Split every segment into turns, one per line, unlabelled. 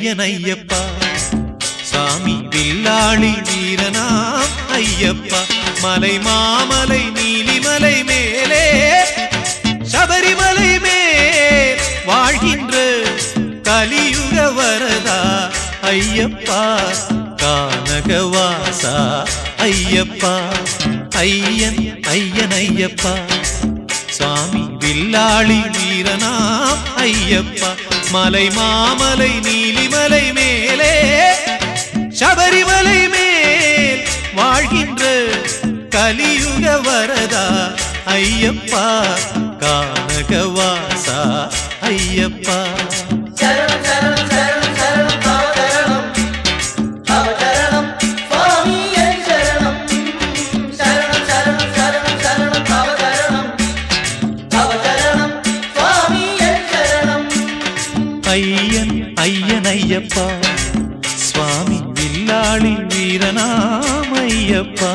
ஐயனையப்பா சாமி வில்லாளி வீரனாம் ஐயப்பா மலை மாமலை நீலிமலை மேலே சபரிமலை மேல் வாழ்கின்ற கலியுக வரதா ஐயப்பா கானகவாசா ஐயப்பா ஐயன் ஐயனையப்பா சாமி வில்லாளி வீரனாம் ஐயப்பா மலை மாமலை நீலிமலை மேலே சபரிமலை மேல் வாழ்கின்ற கலியுக வரதா ஐயப்பா கானகவாசா ஐயப்பா ஐயன் ஐயனையப்பா சுவாமி வில்லாளி வீரனாம் ஐயப்பா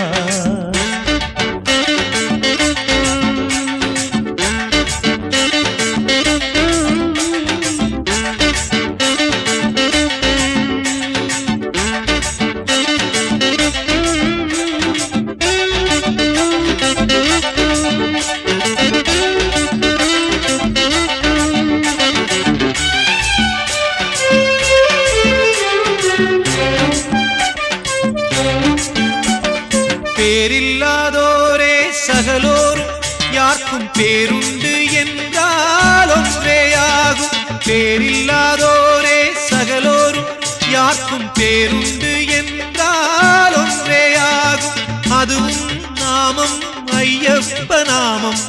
பேரில்லாதோரே சகலோரும் யார்க்கும் பேருண்டு என்றால் ஒன்றேயாகும் பேரில்லாதோரே சகலோரும் யார்க்கும் பேருண்டு என்றால் ஒன்றேயாகும் அதுவும் நாமம் ஐயப்ப நாமம்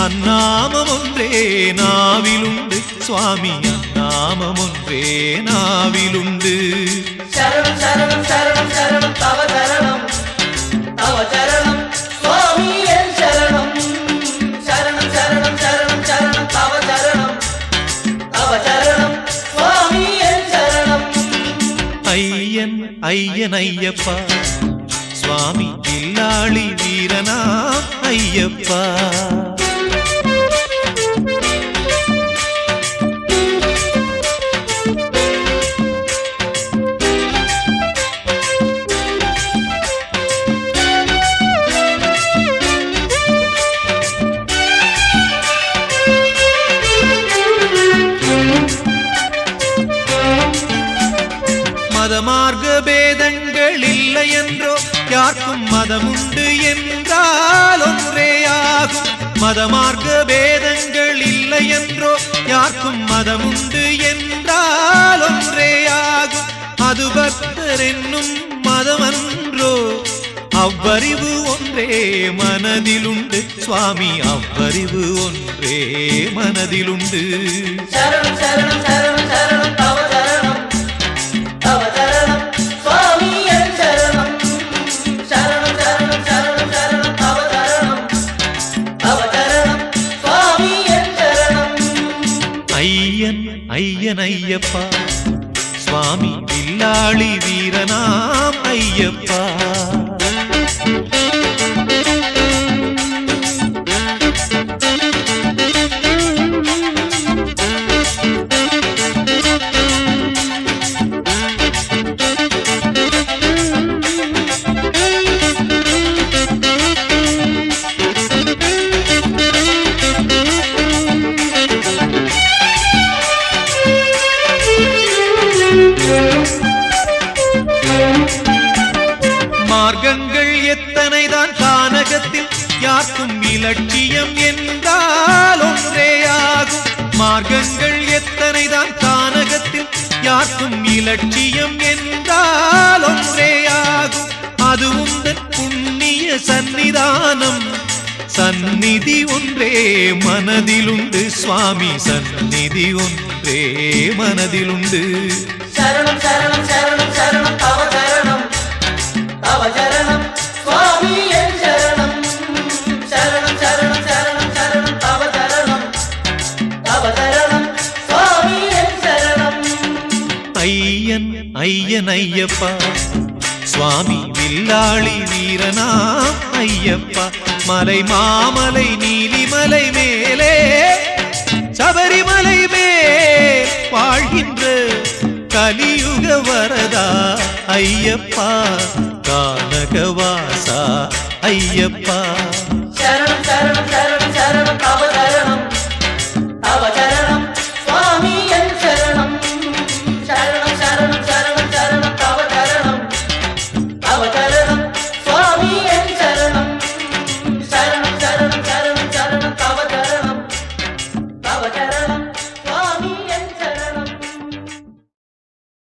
அந்நாமம் ஒன்றே நாவிலுண்டு சுவாமி அந்நாமம் ஒன்றே நாவிலுண்டு
சரணம் சரணம் சரணம் சரணம் தவ சரணம் அவசரணம் சுவாமி என் சரணம் சரணம் சரணம் சரணம் சரணம் அவசரணம் அவசரணம் சுவாமி என் சரணம்
ஐயன் ஐயனையப்பா சுவாமி வில்லாளி வீரனாம் ஐயப்பா மதமார்க்க பேதங்கள் இல்லை என்றோ யார்க்கும் மதமுண்டு என்றால் ஒன்றேயாகும் மதமார்க்க பேதங்கள் இல்லை என்றோ யார்க்கும் மதமுண்டு என்றால் ஒன்றேயாகும் அது பக்தர் என்னும் மதமன்றோ அவ்வறிவு ஒன்றே மனதிலுண்டு சுவாமி அவ்வறிவு ஒன்றே மனதிலுண்டு
சரணம் சரணம் சரணம் சரணம் தவ சரணம் அவசரணம் சுவாமி என் சரணம் சரணம் சரணம் சரணம் சரணம் அவசரணம் அவசரணம் சுவாமி என் சரணம்
ஐயன் ஐயனையப்பா சுவாமி வில்லாளி வீரனாம் ஐயப்பா மார்க்கங்கள் எத்தனைதான் கானகத்தில் யார்க்கும் இலட்சியம் என்றால் ஒன்றேயாகும் மார்க்கங்கள் எத்தனைதான் கானகத்தில் யார்க்கும் இலட்சியம் என்றால் ஒன்றேயாகும் அதுவும் புண்ணிய சந்நிதானம் சந்நிதி ஒன்றே மனதிலுண்டு சுவாமி சந்நிதி ஒன்றே மனதிலுண்டு
சரணம் சரணம் சரணம் சரணம் தவ சரணம் அவசரணம் சுவாமி என் சரணம் சரணம் சரணம் சரணம் சரணம் அவசரணம் அவசரணம் சுவாமி என் சரணம்
ஐயன் ஐயனையப்பா சுவாமி வில்லாளி வீரனாம் ஐயப்பா மலை மாமலை நீலிமலை மேலே சபரிமலை மேல் வாழ்கின்ற കലിയുഗ വരദാ അയ്യപ്പ കാനകവാസ അയ്യപ്പ